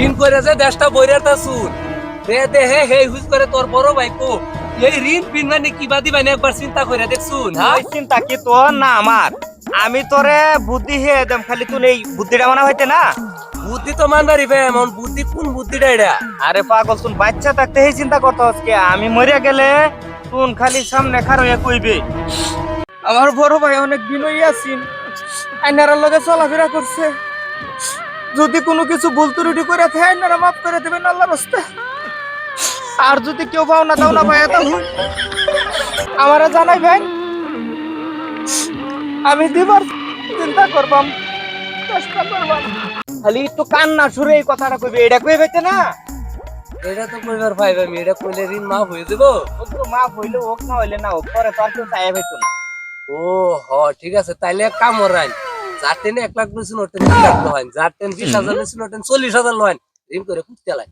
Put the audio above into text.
ঋণ করে যে দেশটা বইরাটা শুন দে দে হে হুজ করে তোর বড় ভাই কো এই ঋণ পিন মানে কি বাদি মানে একবার চিন্তা করে দেখছুন হ্যাঁ ওই চিন্তা কি তোর না আমার? আমি তোরে বুদ্ধি হে দেম, খালি তুই এই বুদ্ধিটা মানা হইতে না। বুদ্ধি তো মানবারি বে এমন বুদ্ধি কোন বুদ্ধিটা এটা আরে পাগল, তুই বাচ্চা থাকতে এই চিন্তা করতেছ কে? আমি মরিয়া গেলে তুই খালি সামনে খারইয়া কইবে আমার বড় ভাই অনেক বিনয়ী আছেন, আইনারার লগে চলাফেরা করছে। যদি কোনো কিছু ভুল ত্রুটি করে থাকে আইনারা মাফ করে দেবেন আল্লাহর রাস্তে। আর যদি কেউ পাওনা দাও না পায় তাহলে আমারে জানাইবেন, আমি দিবার চিন্তা করবাম, চেষ্টা করবাম। খালি একটু কান্না সুরে এই কথাটা কইবে, এটা কইবে না। এটা তো কইবার ভাই আমি এটা কইলে ঋণ মাফ হয়ে যাবো তো মাফ হইলে হোক না হইলে না হোক, পরে তো আর কেউ চাইয়া পাইতো না। ও হ ঠিক আছে তাইলে এক কাম করাইন যার টেনে 1 লাখ নিয়েছিল ওর টেনে 2 লাখ লোহাইন যার টেন 20,000 নিয়েছিল ওর টেন 40,000 লোহাইন ঋণ করে কুত্তে লাই